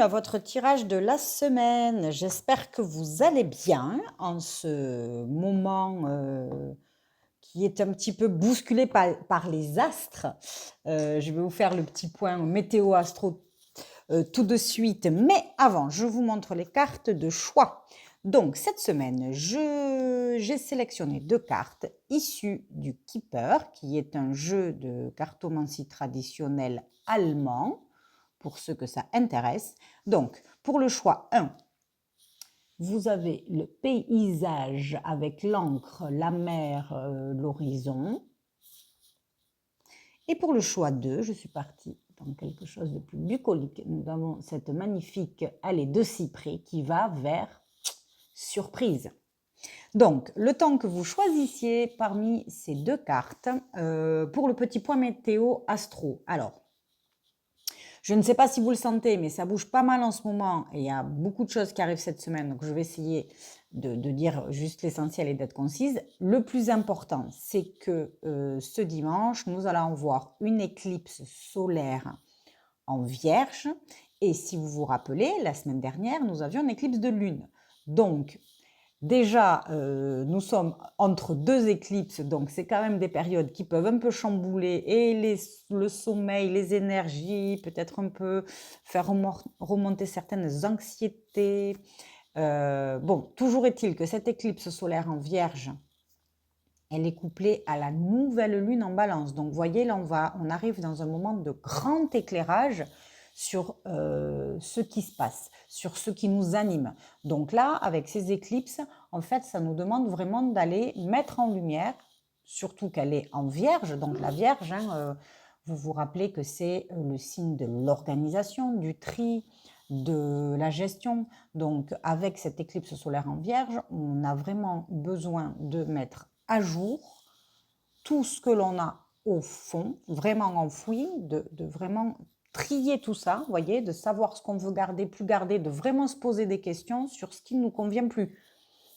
à votre tirage de la semaine. J'espère que vous allez bien en ce moment qui est un petit peu bousculé par les astres. Je vais vous faire le petit point météo astro tout de suite. Mais avant, je vous montre les cartes de choix. Donc, cette semaine, j'ai sélectionné 2 cartes issues du Keeper, qui est un jeu de cartomancie traditionnel allemand, pour ceux que ça intéresse. Donc, pour le choix 1, vous avez le paysage avec l'encre, la mer, l'horizon. Et pour le choix 2, je suis partie dans quelque chose de plus bucolique. Nous avons cette magnifique allée de cyprès qui va vers surprise. Donc, le temps que vous choisissiez parmi ces 2 cartes pour le petit point météo astro. Alors, je ne sais pas si vous le sentez, mais ça bouge pas mal en ce moment et il y a beaucoup de choses qui arrivent cette semaine. Donc, je vais essayer de dire juste l'essentiel et d'être concise. Le plus important, c'est que ce dimanche, nous allons voir une éclipse solaire en Vierge. Et si vous vous rappelez, la semaine dernière, nous avions une éclipse de lune. Donc, déjà, nous sommes entre 2 éclipses, donc c'est quand même des périodes qui peuvent un peu chambouler et le sommeil, les énergies, peut-être un peu faire remonter certaines anxiétés. Bon, toujours est-il que cette éclipse solaire en Vierge, elle est couplée à la nouvelle lune en Balance. Donc, vous voyez, là, on arrive dans un moment de grand éclairage sur ce qui se passe, sur ce qui nous anime. Donc là, avec ces éclipses, en fait, ça nous demande vraiment d'aller mettre en lumière, surtout qu'elle est en Vierge. Donc la Vierge, vous vous rappelez que c'est le signe de l'organisation, du tri, de la gestion. Donc avec cette éclipse solaire en Vierge, on a vraiment besoin de mettre à jour tout ce que l'on a au fond, vraiment enfoui, de vraiment trier tout ça, vous voyez, de savoir ce qu'on veut garder, plus garder, de vraiment se poser des questions sur ce qui ne nous convient plus,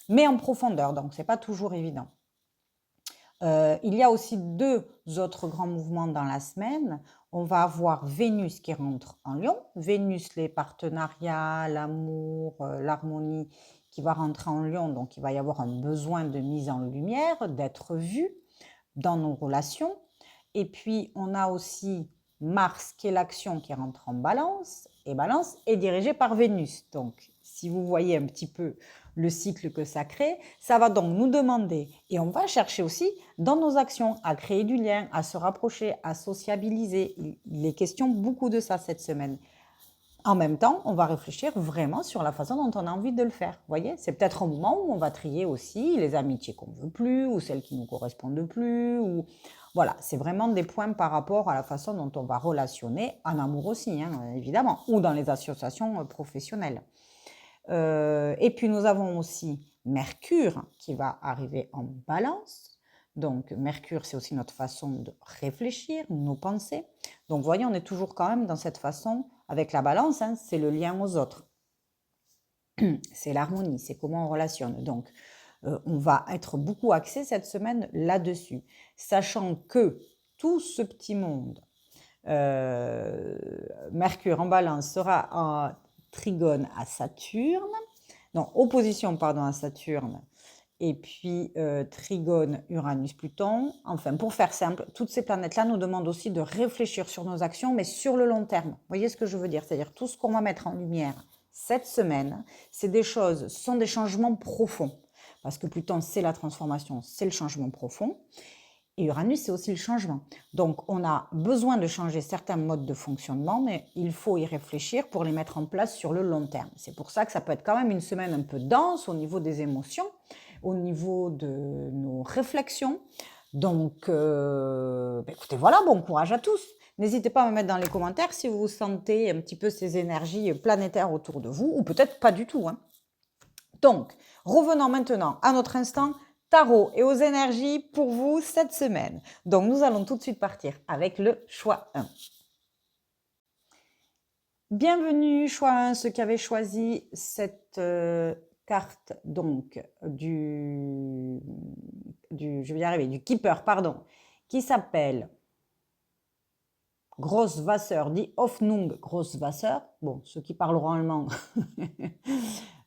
mais en profondeur, donc c'est pas toujours évident. Il y a aussi 2 autres grands mouvements dans la semaine. On va avoir Vénus qui rentre en Lion. Vénus, les partenariats, l'amour, l'harmonie qui va rentrer en Lion. Donc, il va y avoir un besoin de mise en lumière, d'être vu dans nos relations. Et puis, on a aussi Mars qui est l'action qui rentre en Balance. Et Balance est dirigée par Vénus. Donc, si vous voyez un petit peu le cycle que ça crée, ça va donc nous demander, et on va chercher aussi dans nos actions à créer du lien, à se rapprocher, à sociabiliser. Il est question beaucoup de ça cette semaine. En même temps, on va réfléchir vraiment sur la façon dont on a envie de le faire. Vous voyez, c'est peut-être un moment où on va trier aussi les amitiés qu'on ne veut plus, ou celles qui ne nous correspondent plus, ou voilà, c'est vraiment des points par rapport à la façon dont on va relationner, en amour aussi, évidemment, ou dans les associations professionnelles. Et puis nous avons aussi Mercure qui va arriver en Balance. Donc Mercure, c'est aussi notre façon de réfléchir, nos pensées. Donc vous voyez, on est toujours quand même dans cette façon, avec la Balance, c'est le lien aux autres. C'est l'harmonie, c'est comment on relationne. Donc on va être beaucoup axé cette semaine là-dessus, sachant que tout ce petit monde, Mercure en Balance sera en trigone à Saturne, non, opposition, pardon, à Saturne, et puis trigone Uranus-Pluton. Enfin, pour faire simple, toutes ces planètes-là nous demandent aussi de réfléchir sur nos actions, mais sur le long terme. Vous voyez ce que je veux dire? C'est-à-dire tout ce qu'on va mettre en lumière cette semaine, c'est des choses, ce sont des changements profonds. Parce que Pluton, c'est la transformation, c'est le changement profond. Et Uranus, c'est aussi le changement. Donc, on a besoin de changer certains modes de fonctionnement, mais il faut y réfléchir pour les mettre en place sur le long terme. C'est pour ça que ça peut être quand même une semaine un peu dense au niveau des émotions, au niveau de nos réflexions. Donc, écoutez, voilà, bon courage à tous. N'hésitez pas à me mettre dans les commentaires si vous sentez un petit peu ces énergies planétaires autour de vous, ou peut-être pas du tout. Donc, revenons maintenant à notre instant tarot et aux énergies pour vous cette semaine. Donc, nous allons tout de suite partir avec le choix 1. Bienvenue, choix 1, ceux qui avaient choisi cette carte donc je vais y arriver, du Keeper, pardon, qui s'appelle Grosse Wasser, die Hoffnung, grosse Wasser. Bon, ceux qui parleront allemand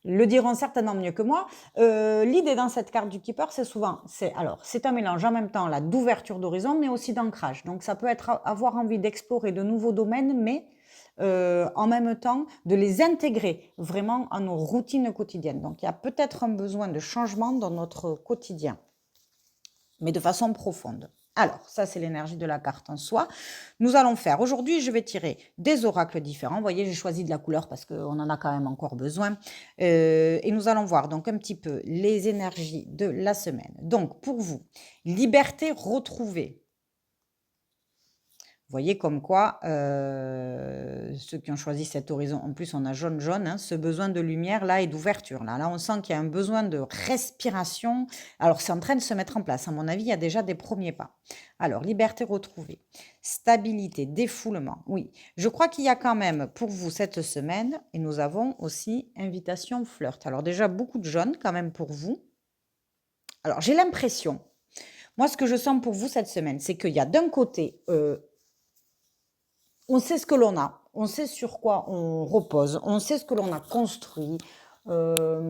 le diront certainement mieux que moi. L'idée dans cette carte du Keeper, c'est souvent, c'est un mélange en même temps là d'ouverture d'horizon, mais aussi d'ancrage. Donc ça peut être avoir envie d'explorer de nouveaux domaines, mais en même temps de les intégrer vraiment à nos routines quotidiennes. Donc il y a peut-être un besoin de changement dans notre quotidien, mais de façon profonde. Alors, ça, c'est l'énergie de la carte en soi. Nous allons faire, aujourd'hui, je vais tirer des oracles différents. Vous voyez, j'ai choisi de la couleur parce qu'on en a quand même encore besoin. Et nous allons voir donc un petit peu les énergies de la semaine. Donc, pour vous, liberté retrouvée. Vous voyez comme quoi, ceux qui ont choisi cet horizon, en plus on a jaune, hein, ce besoin de lumière là et d'ouverture. Là, on sent qu'il y a un besoin de respiration. Alors c'est en train de se mettre en place. À mon avis, il y a déjà des premiers pas. Alors, liberté retrouvée, stabilité, défoulement. Oui, je crois qu'il y a quand même pour vous cette semaine, et nous avons aussi invitation flirt. Alors déjà, beaucoup de jaune quand même pour vous. Alors j'ai l'impression, moi ce que je sens pour vous cette semaine, c'est qu'il y a d'un côté... on sait ce que l'on a, on sait sur quoi on repose, on sait ce que l'on a construit, on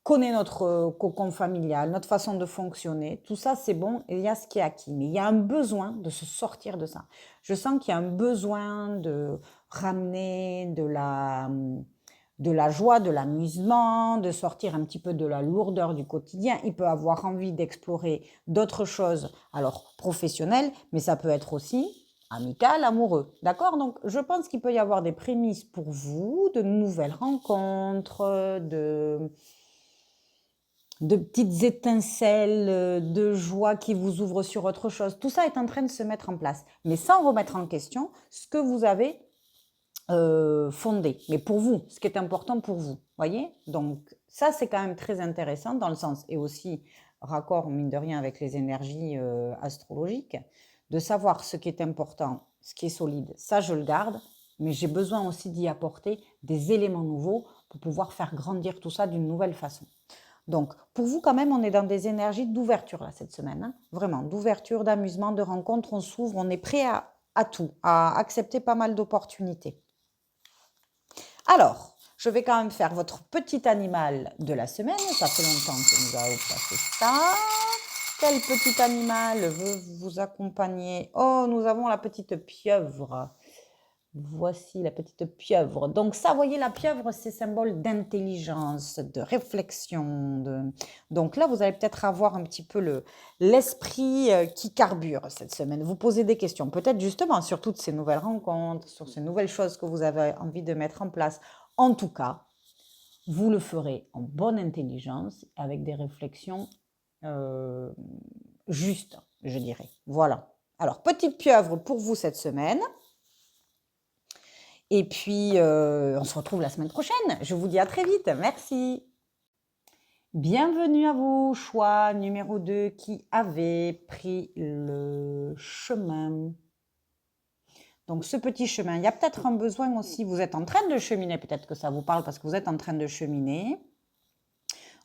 connaît notre cocon familial, notre façon de fonctionner. Tout ça, c'est bon, et il y a ce qui est acquis. Mais il y a un besoin de se sortir de ça. Je sens qu'il y a un besoin de ramener de la joie, de l'amusement, de sortir un petit peu de la lourdeur du quotidien. Il peut avoir envie d'explorer d'autres choses, alors professionnelles, mais ça peut être aussi amical, amoureux. D'accord? Donc, je pense qu'il peut y avoir des prémices pour vous, de nouvelles rencontres, de petites étincelles de joie qui vous ouvrent sur autre chose. Tout ça est en train de se mettre en place, mais sans remettre en question ce que vous avez fondé, mais pour vous, ce qui est important pour vous, voyez? Donc ça, c'est quand même très intéressant dans le sens, et aussi raccord, mine de rien, avec les énergies astrologiques, de savoir ce qui est important, ce qui est solide, ça je le garde, mais j'ai besoin aussi d'y apporter des éléments nouveaux pour pouvoir faire grandir tout ça d'une nouvelle façon. Donc, pour vous, quand même, on est dans des énergies d'ouverture, là, cette semaine. Hein. Vraiment, d'ouverture, d'amusement, de rencontre. On s'ouvre, on est prêt à tout, à accepter pas mal d'opportunités. Alors, je vais quand même faire votre petit animal de la semaine. Ça fait longtemps que nous avons passé ça. Quel petit animal veut vous accompagner? Oh, nous avons la petite pieuvre. Voici la petite pieuvre. Donc ça, vous voyez, la pieuvre, c'est symbole d'intelligence, de réflexion. Donc là, vous allez peut-être avoir un petit peu l'esprit qui carbure cette semaine. Vous posez des questions, peut-être justement sur toutes ces nouvelles rencontres, sur ces nouvelles choses que vous avez envie de mettre en place. En tout cas, vous le ferez en bonne intelligence, avec des réflexions justes, je dirais. Voilà. Alors, petite pieuvre pour vous cette semaine. Et puis, on se retrouve la semaine prochaine. Je vous dis à très vite. Merci. Bienvenue à vous, choix numéro 2 qui avez pris le chemin. Donc, ce petit chemin, il y a peut-être un besoin aussi. Vous êtes en train de cheminer, peut-être que ça vous parle parce que vous êtes en train de cheminer.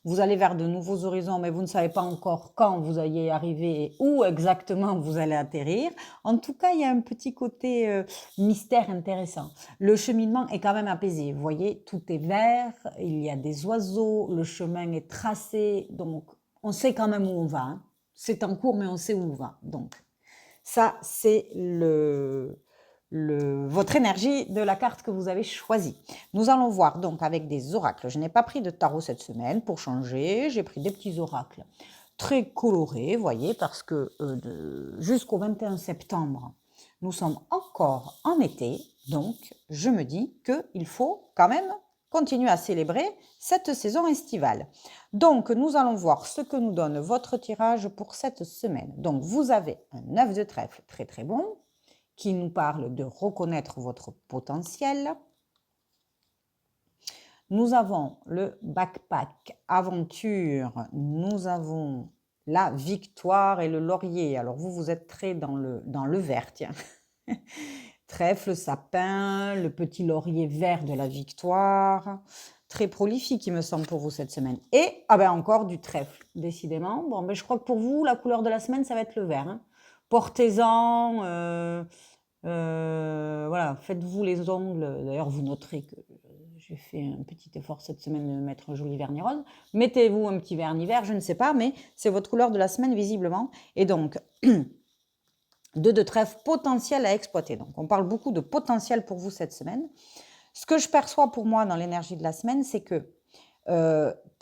Vous allez vers de nouveaux horizons, mais vous ne savez pas encore quand vous allez arriver et où exactement vous allez atterrir. En tout cas, il y a un petit côté mystère intéressant. Le cheminement est quand même apaisé. Vous voyez, tout est vert, il y a des oiseaux, le chemin est tracé, donc on sait quand même où on va. Hein. C'est en cours, mais on sait où on va. Donc, ça, c'est votre énergie de la carte que vous avez choisie. Nous allons voir donc avec des oracles. Je n'ai pas pris de tarot cette semaine pour changer. J'ai pris des petits oracles très colorés, vous voyez, parce que jusqu'au 21 septembre, nous sommes encore en été. Donc, je me dis qu'il faut quand même continuer à célébrer cette saison estivale. Donc, nous allons voir ce que nous donne votre tirage pour cette semaine. Donc, vous avez un 9 de trèfle très très bon, qui nous parle de reconnaître votre potentiel. Nous avons le backpack aventure, nous avons la victoire et le laurier. Alors vous êtes très dans le vert, tiens. Trèfle, sapin, le petit laurier vert de la victoire. Très prolifique, il me semble, pour vous cette semaine. Et encore du trèfle, décidément. Bon, mais je crois que pour vous, la couleur de la semaine, ça va être le vert. Hein. portez-en, voilà, faites-vous les ongles. D'ailleurs, vous noterez que j'ai fait un petit effort cette semaine de mettre un joli vernis rose. Mettez-vous un petit vernis vert, je ne sais pas, mais c'est votre couleur de la semaine visiblement. Et donc, 2 de trèfle potentiel à exploiter. Donc, on parle beaucoup de potentiel pour vous cette semaine. Ce que je perçois pour moi dans l'énergie de la semaine, c'est que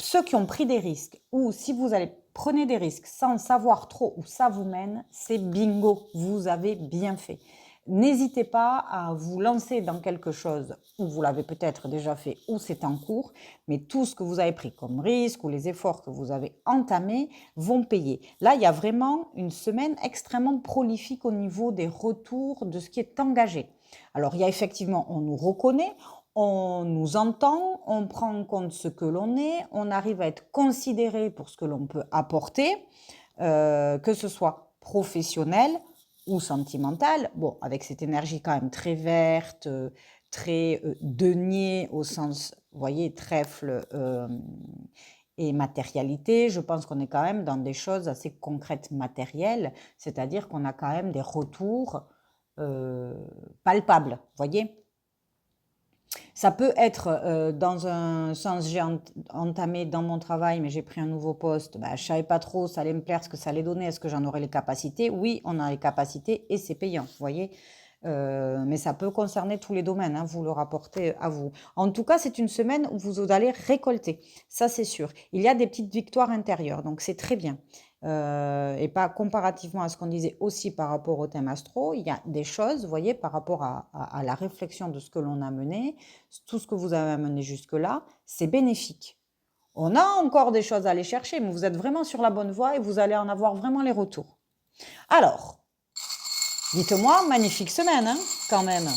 ceux qui ont pris des risques, ou si vous allez prenez des risques sans savoir trop où ça vous mène, c'est bingo, vous avez bien fait. N'hésitez pas à vous lancer dans quelque chose où vous l'avez peut-être déjà fait ou c'est en cours, mais tout ce que vous avez pris comme risque ou les efforts que vous avez entamés vont payer. Là, il y a vraiment une semaine extrêmement prolifique au niveau des retours de ce qui est engagé. Alors, il y a effectivement, on nous reconnaît, on nous entend, on prend en compte ce que l'on est, on arrive à être considéré pour ce que l'on peut apporter, que ce soit professionnel ou sentimental. Bon, avec cette énergie quand même très verte, très denier au sens, vous voyez, trèfle et matérialité, je pense qu'on est quand même dans des choses assez concrètes matérielles, c'est-à-dire qu'on a quand même des retours palpables, vous voyez. Ça peut être dans un sens, j'ai entamé dans mon travail, mais j'ai pris un nouveau poste. Je ne savais pas trop, ça allait me plaire, ce que ça allait donner, est-ce que j'en aurais les capacités? Oui, on a les capacités et c'est payant, vous voyez. Mais ça peut concerner tous les domaines, hein, vous le rapportez à vous. En tout cas, c'est une semaine où vous allez récolter, ça c'est sûr. Il y a des petites victoires intérieures, donc c'est très bien. Et pas comparativement à ce qu'on disait aussi par rapport au thème astro, il y a des choses, vous voyez, par rapport à la réflexion de ce que l'on a mené, tout ce que vous avez amené jusque-là, c'est bénéfique. On a encore des choses à aller chercher, mais vous êtes vraiment sur la bonne voie et vous allez en avoir vraiment les retours. Alors, dites-moi, magnifique semaine, hein, quand même.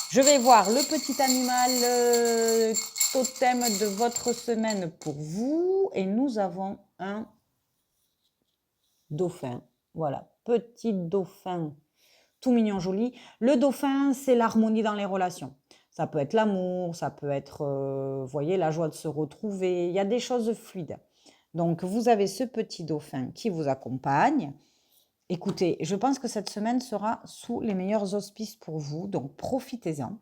Je vais voir le petit animal totem de votre semaine pour vous. Et nous avons un dauphin. Voilà, petit dauphin, tout mignon, joli. Le dauphin, c'est l'harmonie dans les relations. Ça peut être l'amour, ça peut être, vous voyez, la joie de se retrouver. Il y a des choses fluides. Donc, vous avez ce petit dauphin qui vous accompagne. Écoutez, je pense que cette semaine sera sous les meilleurs auspices pour vous, donc profitez-en.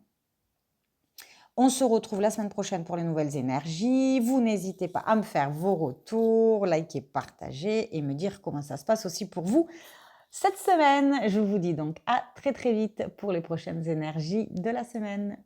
On se retrouve la semaine prochaine pour les nouvelles énergies. Vous n'hésitez pas à me faire vos retours, liker, partager et me dire comment ça se passe aussi pour vous cette semaine. Je vous dis donc à très très vite pour les prochaines énergies de la semaine.